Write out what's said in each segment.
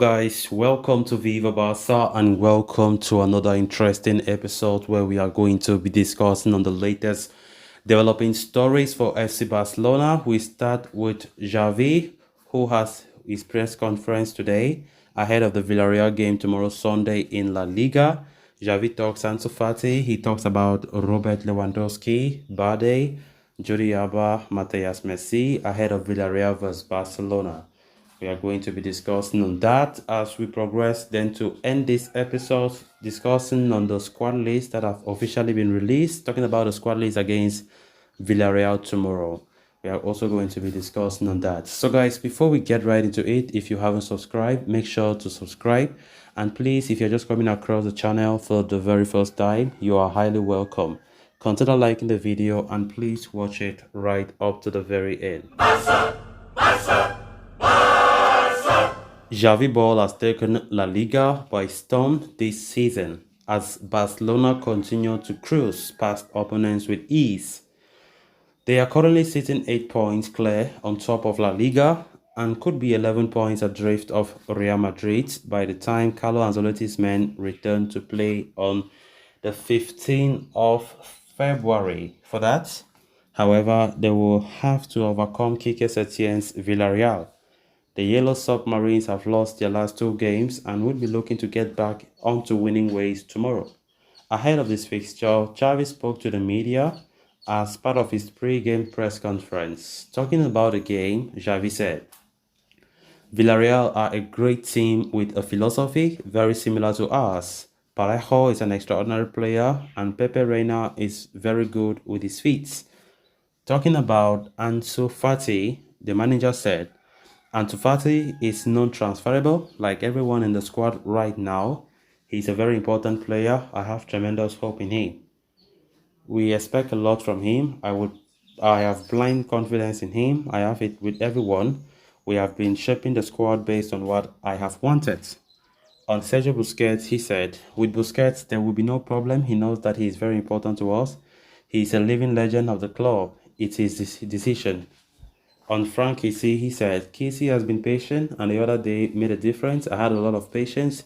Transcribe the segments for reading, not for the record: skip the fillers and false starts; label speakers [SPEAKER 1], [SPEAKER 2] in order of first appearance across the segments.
[SPEAKER 1] guys, welcome to Viva Barca and welcome to another interesting episode where we are going to be discussing on the latest developing stories for FC Barcelona. We start with Xavi, who has his press conference today ahead of the Villarreal game tomorrow Sunday in La Liga. Xavi talks Ansu Fati, he talks about Robert Lewandowski, Balde, Alba, Matias Messi ahead of Villarreal vs Barcelona. We are going to be discussing on that as we progress. Then to end this episode, discussing on the squad list that have officially been released, talking about the squad list against Villarreal tomorrow. We are also going to be discussing on that. So guys, before we get right into it, if you haven't subscribed, make sure to subscribe. And please, if you're just coming across the channel for the very first time, you are highly welcome. Consider liking the video and please watch it right up to the very end. Xavi Ball has taken La Liga by storm this season as Barcelona continue to cruise past opponents with ease. They are currently sitting 8 points clear on top of La Liga and could be 11 points adrift of Real Madrid by the time Carlo Ancelotti's men return to play on the 15th of February. For that, however, they will have to overcome Quique Setien's Villarreal. The Yellow Submarines have lost their last 2 games and will be looking to get back onto winning ways tomorrow. Ahead of this fixture, Xavi spoke to the media as part of his pre-game press conference. Talking about the game, Xavi said, Villarreal are a great team with a philosophy very similar to ours. Parejo is an extraordinary player and Pepe Reina is very good with his feet. Talking about Ansu Fati, the manager said, Ansu Fati is non-transferable like everyone in the squad right now. He's a very important player. I have tremendous hope in him. We expect a lot from him. I have blind confidence in him. I have it with everyone. We have been shaping the squad based on what I have wanted. On Sergio Busquets, he said, with Busquets, there will be no problem. He knows that he is very important to us. He is a living legend of the club. It is his decision. On Frank Kessie, he said, Kessie has been patient and the other day made a difference. I had a lot of patience.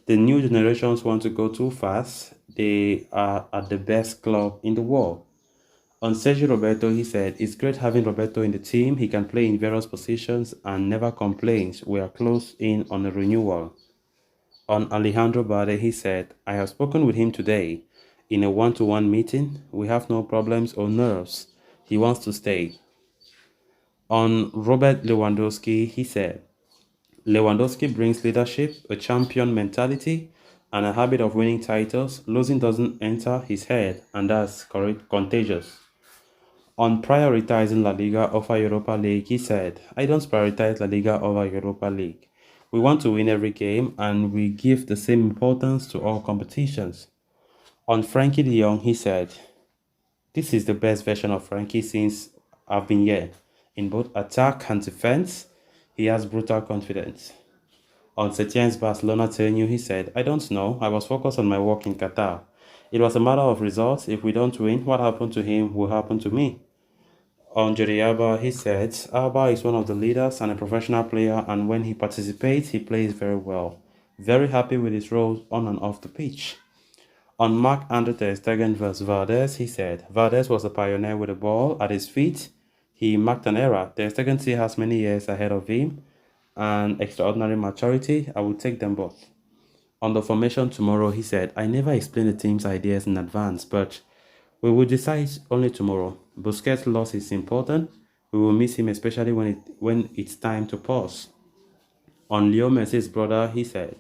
[SPEAKER 1] The new generations want to go too fast. They are at the best club in the world. On Sergio Roberto, he said, it's great having Roberto in the team. He can play in various positions and never complains. We are close in on a renewal. On Alejandro Balde, he said, I have spoken with him today in a one-to-one meeting. We have no problems or nerves. He wants to stay. On Robert Lewandowski, he said, Lewandowski brings leadership, a champion mentality, and a habit of winning titles. Losing doesn't enter his head, and that's contagious. On prioritizing La Liga over Europa League, he said, I don't prioritize La Liga over Europa League. We want to win every game, and we give the same importance to all competitions. On Frankie de Jong, he said, this is the best version of Frankie since I've been here. In both attack and defense, he has brutal confidence. On Setien's Barcelona tenure, he said, I don't know. I was focused on my work in Qatar. It was a matter of results. If we don't win, what happened to him will happen to me. On Alba, he said, Alba is one of the leaders and a professional player, and when he participates, he plays very well. Very happy with his roles on and off the pitch. On Marc-Andre ter Stegen vs Valdez, he said, Valdez was a pioneer with the ball at his feet. He marked an era. Ter Stegen still has many years ahead of him and extraordinary maturity. I will take them both. On the formation tomorrow, he said, I never explain the team's ideas in advance, but we will decide only tomorrow. Busquets' loss is important. We will miss him, especially when it's time to pause. On Leo Messi's brother, he said,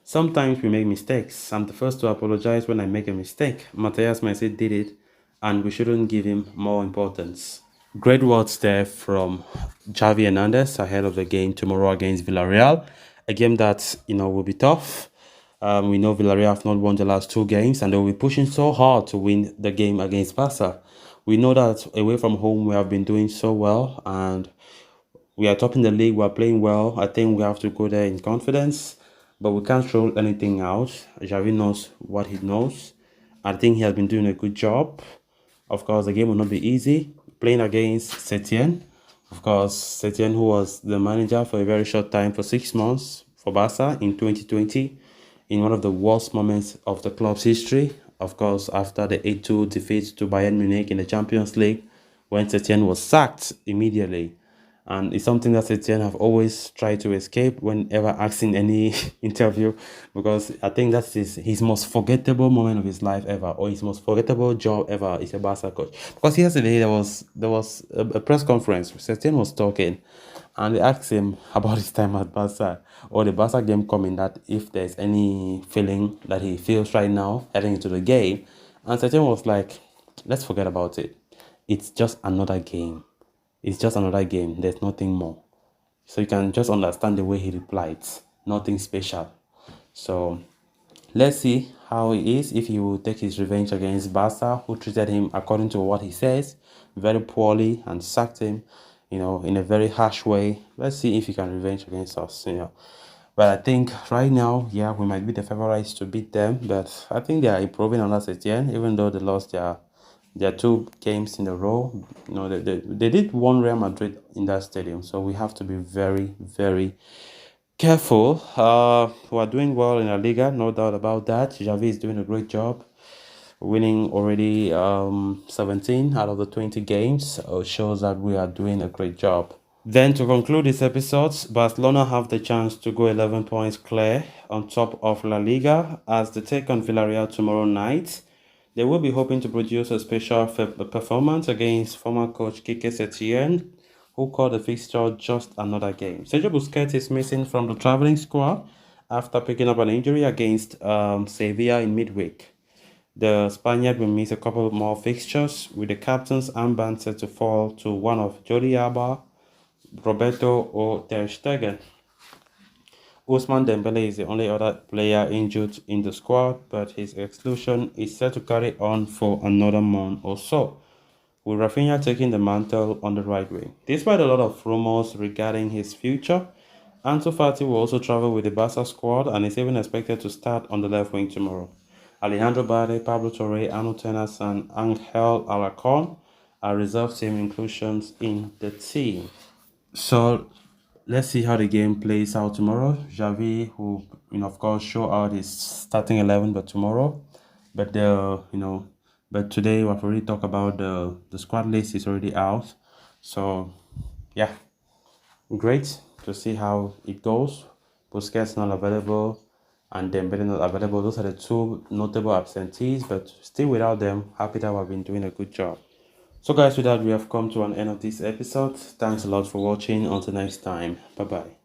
[SPEAKER 1] sometimes we make mistakes. I'm the first to apologize when I make a mistake. Matias Messi did it, and we shouldn't give him more importance. Great words there from Xavi Hernandez ahead of the game tomorrow against Villarreal. A game that, will be tough. We know Villarreal have not won the last 2 games and they will be pushing so hard to win the game against Barca. We know that away from home we have been doing so well and we are topping the league, we are playing well. I think we have to go there in confidence, but we can't throw anything out. Xavi knows what he knows. I think he has been doing a good job. Of course, the game will not be easy. Playing against Setien. Of course, Setien, who was the manager for a very short time, for 6 months, for Barca in 2020 in one of the worst moments of the club's history. Of course, after the 8-2 defeat to Bayern Munich in the Champions League, when Setien was sacked immediately. And it's something that Setien have always tried to escape whenever asked in any interview, because I think that's his most forgettable moment of his life ever, or his most forgettable job ever is a Barca coach. Because yesterday there was a press conference. Setien was talking, and they asked him about his time at Barca or the Barca game coming, that if there's any feeling that he feels right now heading into the game. And Setien was like, let's forget about it. It's just another game. It's just another game. There's nothing more. So you can just understand the way he replied. Nothing special. So let's see how he is, if he will take his revenge against Barca, who treated him, according to what he says, very poorly and sacked him, in a very harsh way. Let's see if he can revenge against us. But I think right now, yeah, we might be the favorites to beat them. But I think they are improving on us again, even though they lost their 2 games in a row. They did one Real Madrid in that stadium. So we have to be very, very careful. We're doing well in La Liga, no doubt about that. Xavi is doing a great job, winning already 17 out of the 20 games. Shows that we are doing a great job. Then to conclude this episode, Barcelona have the chance to go 11 points clear on top of La Liga as they take on Villarreal tomorrow night. They will be hoping to produce a special performance against former coach Quique Setien, who called the fixture just another game. Sergio Busquets is missing from the traveling squad after picking up an injury against Sevilla in midweek. The Spaniard will miss a couple more fixtures, with the captain's armband set to fall to one of Jordi Alba, Roberto or Ter Stegen. Ousmane Dembele is the only other player injured in the squad, but his exclusion is set to carry on for another month or so, with Rafinha taking the mantle on the right wing. Despite a lot of rumors regarding his future, Fati will also travel with the Barca squad and is even expected to start on the left wing tomorrow. Alejandro Balde, Pablo Torre, Anu Tenas, and Angel Alarcon are reserve team inclusions in the team. So let's see how the game plays out tomorrow. Xavi will, of course, show out his starting 11, but tomorrow. But but today we've already talked about the squad list is already out. So yeah, great to see how it goes. Busquets not available and Dembele not available. Those are the 2 notable absentees, but still without them, happy that we've been doing a good job. So guys, with that, we have come to an end of this episode. Thanks a lot for watching. Until next time, bye bye.